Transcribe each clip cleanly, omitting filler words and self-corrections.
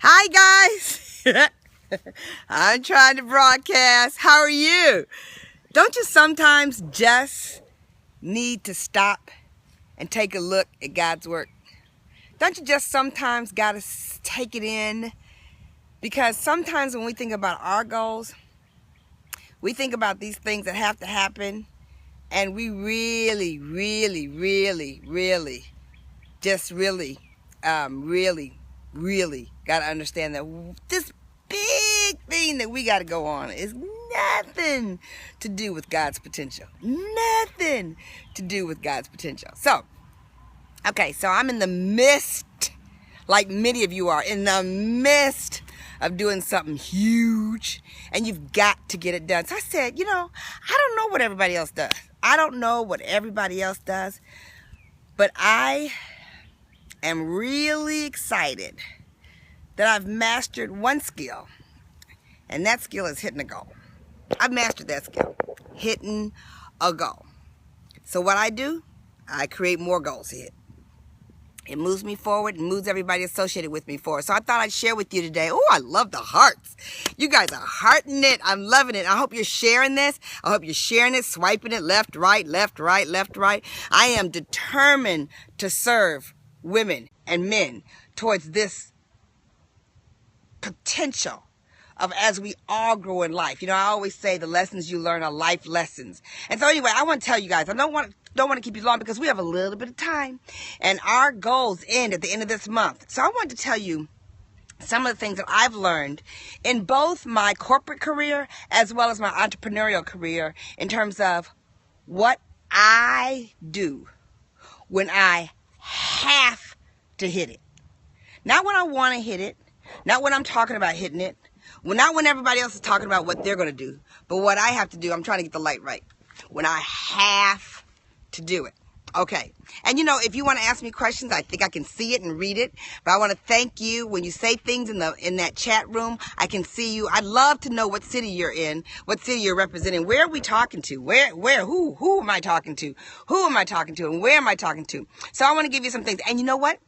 Hi guys. I'm trying to broadcast. How are you? Don't you sometimes just need to stop and take a look at God's work? Don't you just sometimes gotta take it in? Because sometimes when we think about our goals, we think about these things that have to happen, and we really got to understand that this big thing that we got to go on is nothing to do with God's potential. Nothing to do with God's potential. So, okay, so I'm in the midst, like many of you are, in the midst of doing something huge, and you've got to get it done. So I said, I don't know what everybody else does. But I am really excited that I've mastered one skill, and that skill is hitting a goal. I've mastered that skill, hitting a goal. So what I do, I create more goals to hit. It moves me forward and moves everybody associated with me forward. So I thought I'd share with you today. Oh, I love the hearts. You guys are hearting it. I'm loving it. I hope you're sharing this. I hope you're sharing it, swiping it left, right, left, right, left, right. I am determined to serve women and men towards this potential of as we all grow in life. I always say the lessons you learn are life lessons. And so anyway, I want to tell you guys, I don't want to keep you long because we have a little bit of time and our goals end at the end of this month. So I want to tell you some of the things that I've learned in both my corporate career as well as my entrepreneurial career in terms of what I do when I have to hit it. Not when I want to hit it, not when I'm talking about hitting it, not when everybody else is talking about what they're going to do, but what I have to do. I'm trying to get the light right. When I have to do it. Okay. And if you want to ask me questions, I think I can see it and read it. But I want to thank you when you say things in that chat room. I can see you. I'd love to know what city you're in, what city you're representing. Where are we talking to? Who am I talking to? Who am I talking to? And where am I talking to? So I want to give you some things. And you know what?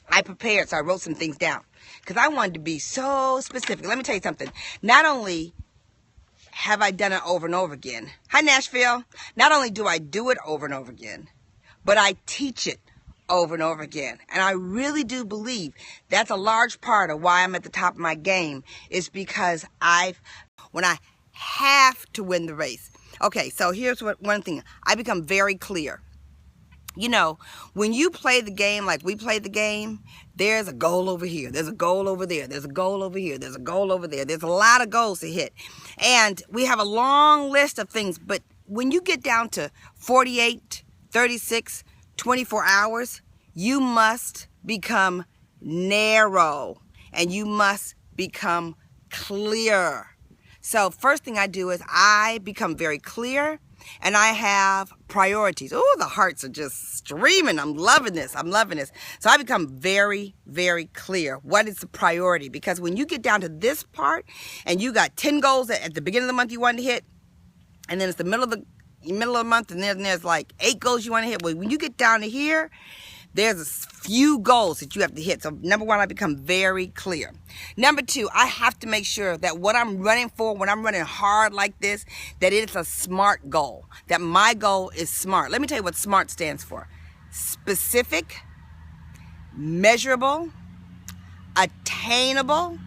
I prepared, so I wrote some things down because I wanted to be so specific. Let me tell you something. Not only have I done it over and over again. Hi, Nashville. Not only do I do it over and over again, but I teach it over and over again. And I really do believe that's a large part of why I'm at the top of my game is because when I have to win the race. Okay, so here's one thing. I become very clear. When you play the game like we play the game, there's a goal over here. There's a goal over there. There's a goal over here. There's a goal over there. There's a lot of goals to hit. And we have a long list of things. But when you get down to 48, 36, 24 hours, you must become narrow and you must become clear. So first thing I do is I become very clear. And I have priorities. Oh, the hearts are just streaming. I'm loving this. So I become very clear. What is the priority? Because when you get down to this part and you got 10 goals at the beginning of the month you want to hit, and then it's the middle of the month and then there's like 8 goals you want to hit. Well, when you get down to here, there's a few goals that you have to hit. So number 1, I become very clear. Number 2, I have to make sure that what I'm running for, when I'm running hard like this, that it's a SMART goal. That my goal is SMART. Let me tell you what SMART stands for. Specific, measurable, attainable,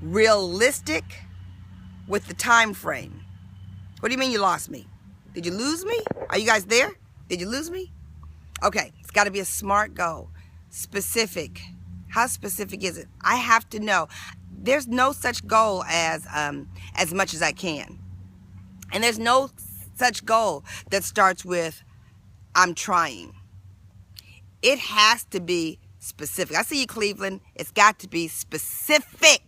realistic, with the time frame. What do you mean you lost me? Did you lose me? Are you guys there? Did you lose me? Okay, it's got to be a SMART goal. Specific. How specific is it? I have to know. There's no such goal as much as I can. And there's no such goal that starts with I'm trying. It has to be specific. I see you, Cleveland. It's got to be specific.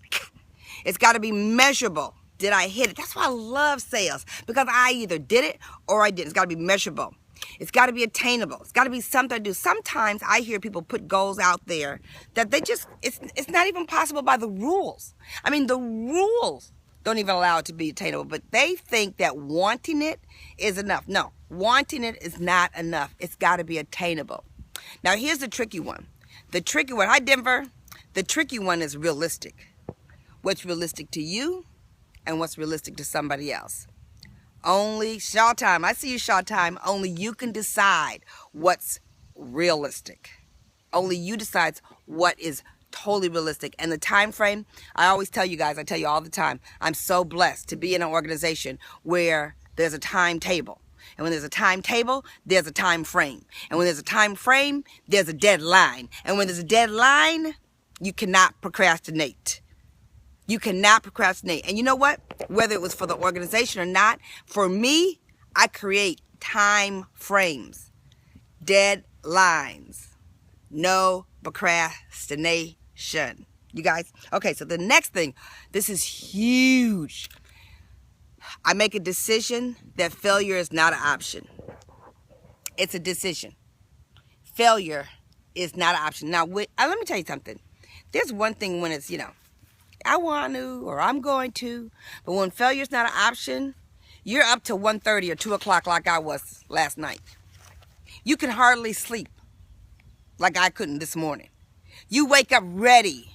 It's got to be measurable. Did I hit it? That's why I love sales, because I either did it or I didn't. It's got to be measurable. It's got to be attainable. It's got to be something to do. Sometimes I hear people put goals out there that it's not even possible by the rules. I mean, the rules don't even allow it to be attainable, but they think that wanting it is enough. No, wanting it is not enough. It's got to be attainable. Now, here's the tricky one. Hi, Denver. The tricky one is realistic. What's realistic to you and what's realistic to somebody else. Only Shawtime, I see you, Shawtime. Only you can decide what's realistic. Only you decides what is totally realistic. And the time frame, I always tell you guys, I tell you all the time, I'm so blessed to be in an organization where there's a timetable. And when there's a timetable, there's a time frame. And when there's a time frame, there's a deadline. And when there's a deadline, you cannot procrastinate. You cannot procrastinate. And you know what? Whether it was for the organization or not, for me, I create time frames, deadlines, no procrastination. You guys? Okay, so the next thing, this is huge. I make a decision that failure is not an option. It's a decision. Failure is not an option. Now, let me tell you something. There's one thing when it's, I want to, or I'm going to. But when failure's not an option, you're up to 1:30 or 2 o'clock like I was last night. You can hardly sleep like I couldn't this morning. You wake up ready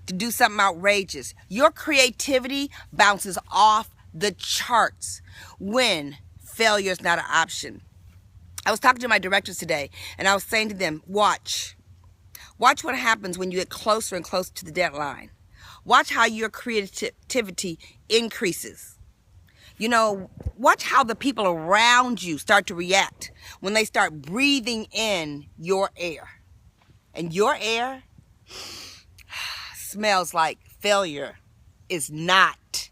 to do something outrageous. Your creativity bounces off the charts when failure's not an option. I was talking to my directors today, and I was saying to them, watch what happens when you get closer and closer to the deadline. Watch how your creativity increases. Watch how the people around you start to react when they start breathing in your air. And your air smells like failure is not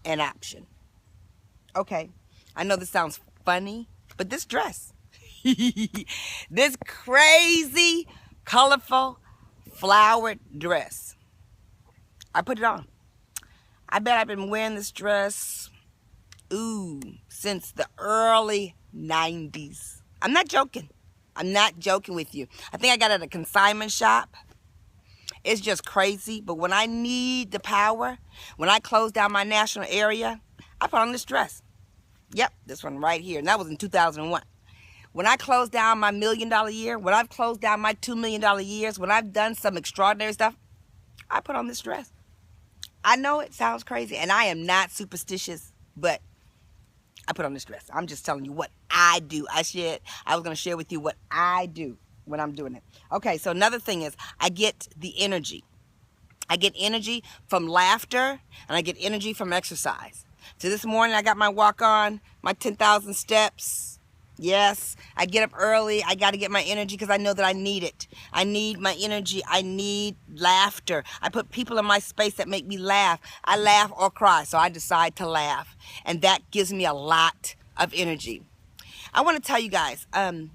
an option. Okay, I know this sounds funny, but this dress, this crazy, colorful, flowered dress, I put it on. I bet I've been wearing this dress, since the early 90s. I'm not joking. I'm not joking with you. I think I got it at a consignment shop. It's just crazy. But when I need the power, when I close down my national area, I put on this dress. Yep, this one right here. And that was in 2001. When I close down my $1 million year, when I've closed down my $2 million years, when I've done some extraordinary stuff, I put on this dress. I know it sounds crazy, and I am not superstitious, but I put on this dress. I'm just telling you what I do. I was going to share with you what I do when I'm doing it. Okay, so another thing is I get the energy. I get energy from laughter, and I get energy from exercise. So this morning I got my walk on, my 10,000 steps. Yes, I get up early. I got to get my energy because I know that I need it. I need my energy. I need laughter. I put people in my space that make me laugh. I laugh or cry, so I decide to laugh. And that gives me a lot of energy. I want to tell you guys, I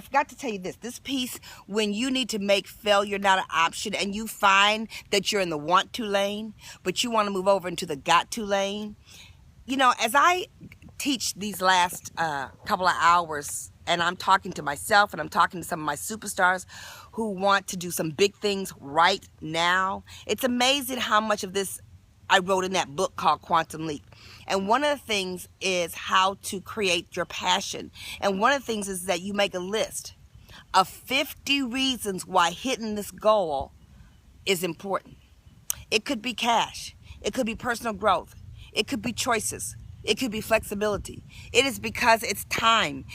forgot to tell you this. This piece, when you need to make failure not an option and you find that you're in the want to lane, but you want to move over into the got to lane. As I teach these last couple of hours, and I'm talking to myself and I'm talking to some of my superstars who want to do some big things right now. It's amazing how much of this I wrote in that book called Quantum Leap. And one of the things is how to create your passion. And one of the things is that you make a list of 50 reasons why hitting this goal is important. It could be cash. It could be personal growth. It could be choices. It could be flexibility. It is because it's time.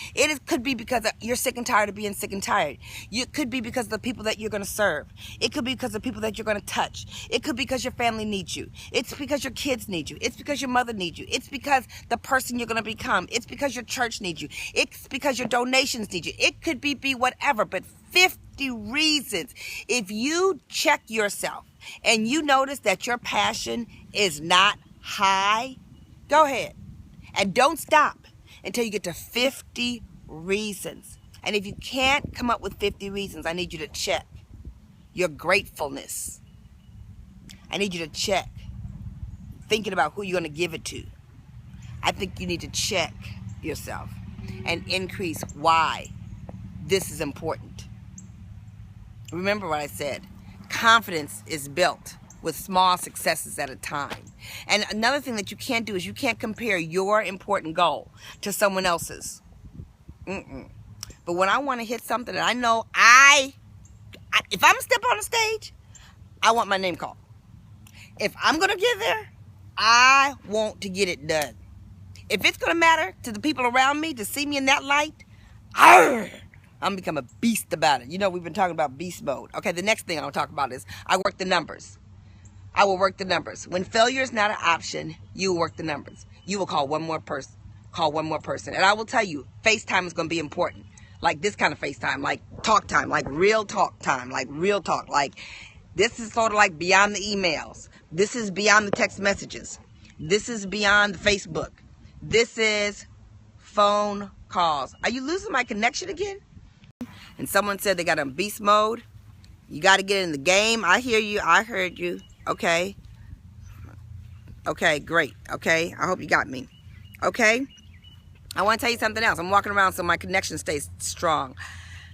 Could be because you're sick and tired of being sick and tired. It could be because of the people that you're going to serve. It could be because of the people that you're going to touch. It could be because your family needs you. It's because your kids need you. It's because your mother needs you. It's because the person you're going to become. It's because your church needs you. It's because your donations need you. It could be whatever, but 50 reasons. If you check yourself and you notice that your passion is not high, go ahead. And don't stop until you get to 50 reasons. And if you can't come up with 50 reasons, I need you to check your gratefulness. I need you to check thinking about who you're going to give it to. I think you need to check yourself and increase why this is important. Remember what I said. Confidence is built with small successes at a time. And another thing that you can't do is you can't compare your important goal to someone else's. But when I want to hit something that I know if I'm gonna step on the stage, I want my name called. If I'm going to get there, I want to get it done. If it's going to matter to the people around me to see me in that light, I'm going to become a beast about it. You know, we've been talking about beast mode. Okay, the next thing I'll talk about is I work the numbers. I will work the numbers. When failure is not an option, you will work the numbers. You will call one more person. Call one more person. And I will tell you, FaceTime is going to be important. Like this kind of FaceTime, like talk time, like real talk time, like real talk. Like this is sort of like beyond the emails. This is beyond the text messages. This is beyond the Facebook. This is phone calls. Are you losing my connection again? And someone said they got on beast mode. You got to get in the game. I hear you. I heard you. Okay. Okay, great. Okay, I hope you got me. Okay. I want to tell you something else. I'm walking around so my connection stays strong.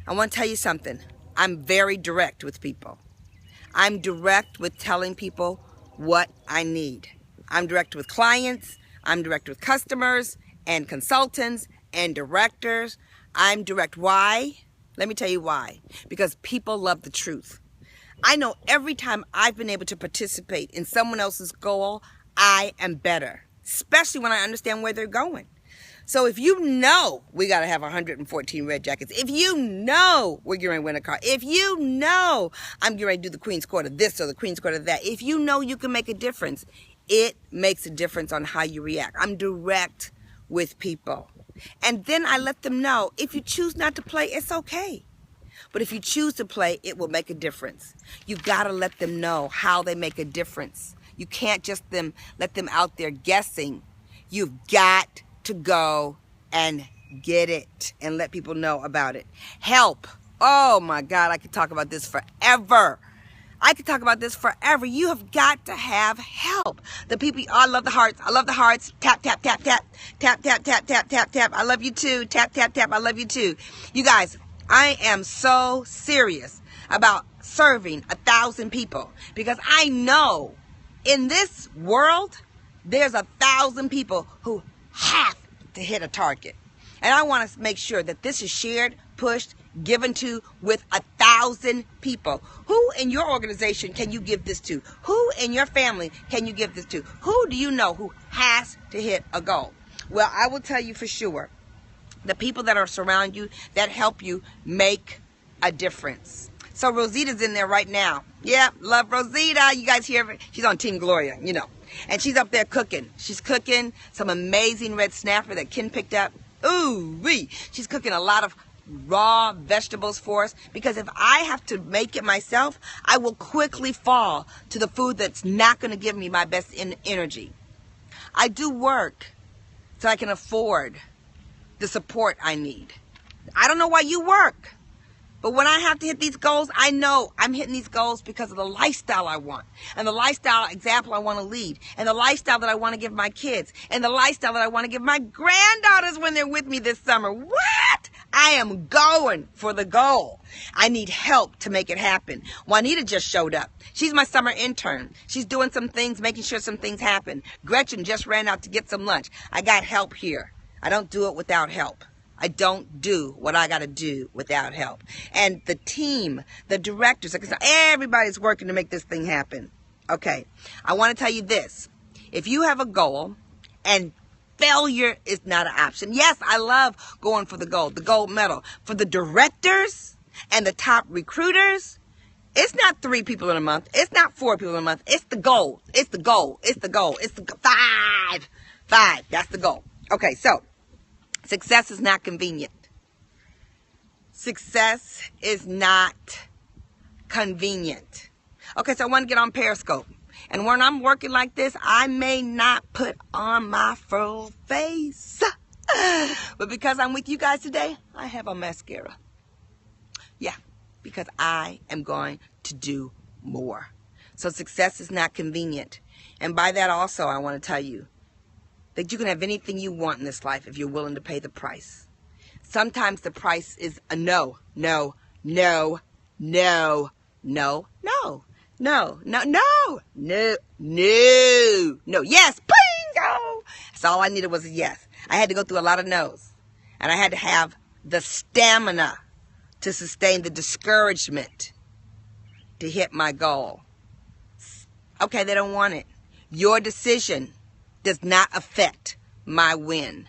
I want to tell you something. I'm very direct with people. I'm direct with telling people what I need. I'm direct with clients. I'm direct with customers and consultants and directors. I'm direct. Why? Let me tell you why. Because people love the truth. I know every time I've been able to participate in someone else's goal, I am better, especially when I understand where they're going. So if you know we got to have 114 red jackets, if you know we're going to win a car, if you know I'm going to do the Queen's Court of this or the Queen's Court of that, if you know you can make a difference, it makes a difference on how you react. I'm direct with people. And then I let them know, if you choose not to play, it's okay. But if you choose to play, it will make a difference. You got to let them know how they make a difference. You can't just let them out there guessing. You've got to go and get it and let people know about it. Help. Oh my God, I could talk about this forever. I could talk about this forever. You have got to have help. The people, oh, I love the hearts. I love the hearts. Tap, tap, tap, tap. Tap, tap, tap, tap, tap, tap. I love you too. Tap, tap, tap. I love you too. You guys, I am so serious about serving 1,000 people because I know in this world, there's 1,000 people who have to hit a target. And I want to make sure that this is shared, pushed, given to with 1,000 people. Who in your organization can you give this to? Who in your family can you give this to? Who do you know who has to hit a goal? Well, I will tell you for sure, the people that are surround you, that help you make a difference. So Rosita's in there right now. Yeah, love Rosita. You guys hear her? She's on Team Gloria, you know. And she's up there cooking. She's cooking some amazing red snapper that Ken picked up. Ooh-wee. She's cooking a lot of raw vegetables for us because if I have to make it myself, I will quickly fall to the food that's not going to give me my best energy. I do work so I can afford the support I need. I don't know why you work. But when I have to hit these goals, I know I'm hitting these goals because of the lifestyle I want. And the lifestyle example I want to lead. And the lifestyle that I want to give my kids. And the lifestyle that I want to give my granddaughters when they're with me this summer. What? I am going for the goal. I need help to make it happen. Juanita just showed up. She's my summer intern. She's doing some things, making sure some things happen. Gretchen just ran out to get some lunch. I got help here. I don't do it without help. I don't do what I got to do without help. And the team, the directors, everybody's working to make this thing happen. Okay, I want to tell you this. If you have a goal and failure is not an option. Yes, I love going for the gold medal. For the directors and the top recruiters, it's not 3 people in a month. It's not 4 people in a month. It's the goal. It's the goal. It's the goal. It's the 5. That's the goal. Okay, so success is not convenient. Success is not convenient. Okay, so I want to get on Periscope. And when I'm working like this, I may not put on my full face. But because I'm with you guys today, I have a mascara. Yeah, because I am going to do more. So success is not convenient. And by that also, I want to tell you that you can have anything you want in this life if you're willing to pay the price. Sometimes the price is a no, no, no, no, no, no, no, no, no, no, no, no, yes, bingo! So all I needed was a yes. I had to go through a lot of no's. And I had to have the stamina to sustain the discouragement to hit my goal. Okay, they don't want it. Your decision does not affect my win.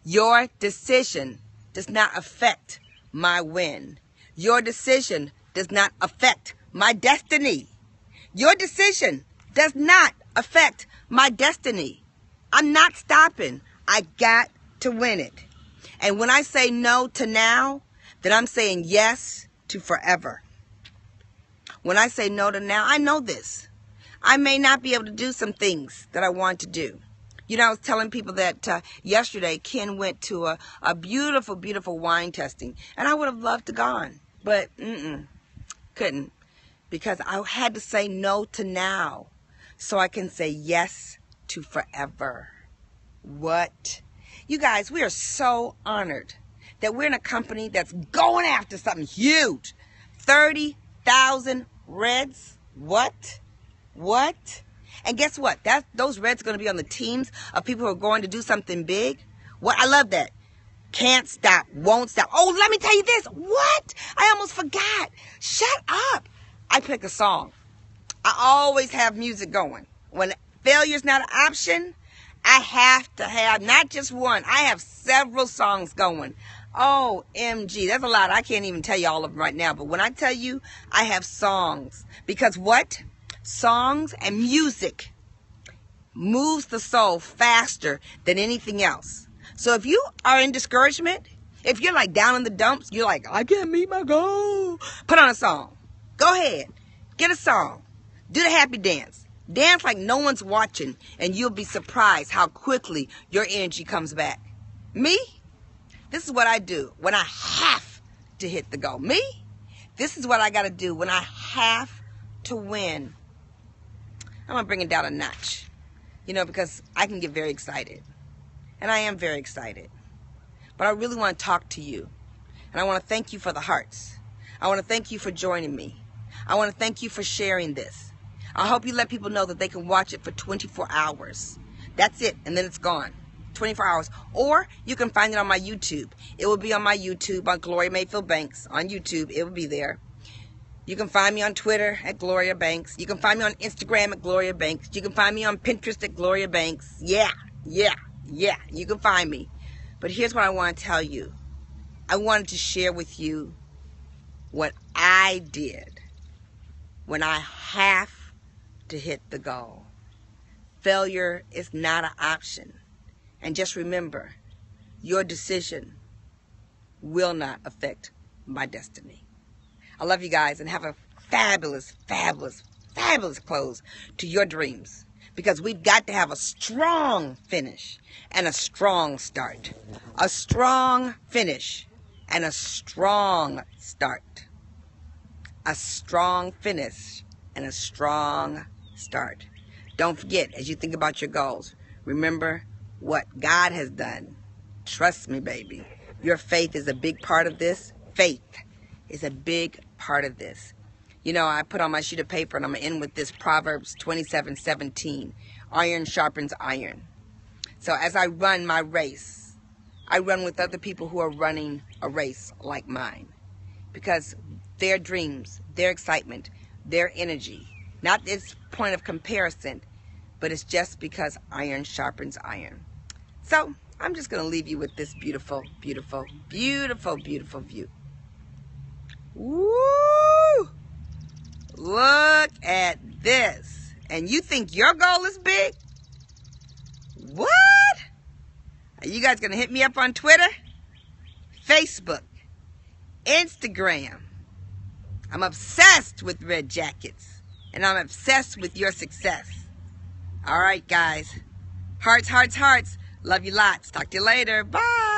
Your decision does not affect my win. Your decision does not affect my destiny. Your decision does not affect my destiny. I'm not stopping. I got to win it. And when I say no to now, then I'm saying yes to forever. When I say no to now, I know this. I may not be able to do some things that I want to do. You know, I was telling people that yesterday Ken went to a beautiful, beautiful wine tasting. And I would have loved to gone. But couldn't. Because I had to say no to now so I can say yes to forever. What? You guys, we are so honored that we're in a company that's going after something huge. 30,000 Reds. What? And guess what? Those Reds are going to be on the teams of people who are going to do something big. What? I love that. Can't stop, won't stop. Oh, let me tell you this. What? I almost forgot. Shut up. I pick a song. I always have music going. When failure's not an option, I have to have not just one. I have several songs going. OMG, that's a lot. I can't even tell you all of them right now. But when I tell you, I have songs. Because what? Songs and music moves the soul faster than anything else. So if you are in discouragement, if you're like down in the dumps, you're like, I can't meet my goal. Put on a song. Go ahead. Get a song. Do the happy dance. Dance like no one's watching, and you'll be surprised how quickly your energy comes back. Me? This is what I do when I have to hit the goal. Me? This is what I got to do when I have to win. I'm going to bring it down a notch, you know, because I can get very excited. And I am very excited. But I really want to talk to you. And I want to thank you for the hearts. I want to thank you for joining me. I want to thank you for sharing this. I hope you let people know that they can watch it for 24 hours. That's it. And then it's gone. 24 hours. Or you can find it on my YouTube. It will be on my YouTube, on Gloria Mayfield Banks. On YouTube, it will be there. You can find me on Twitter at Gloria Banks. You can find me on Instagram at Gloria Banks. You can find me on Pinterest at Gloria Banks. Yeah. You can find me. But here's what I want to tell you. I wanted to share with you what I did when I have to hit the goal. Failure is not an option. And just remember, your decision will not affect my destiny. I love you guys, and have a fabulous, fabulous, fabulous close to your dreams. Because we've got to have a strong finish and a strong start. A strong finish and a strong start. A strong finish and a strong start. Don't forget, as you think about your goals, remember what God has done. Trust me, baby. Your faith is a big part of this. Faith is a big part of this. You know, I put on my sheet of paper, and I'm going to end with this Proverbs 27:17. Iron sharpens iron. So as I run my race, I run with other people who are running a race like mine. Because their dreams, their excitement, their energy, not this point of comparison, but it's just because iron sharpens iron. So I'm just going to leave you with this beautiful, beautiful, beautiful, beautiful view. Woo! Look at this. And you think your goal is big? What? Are you guys going to hit me up on Twitter, Facebook, Instagram? I'm obsessed with red jackets. And I'm obsessed with your success. All right, guys. Hearts, hearts, hearts. Love you lots. Talk to you later. Bye.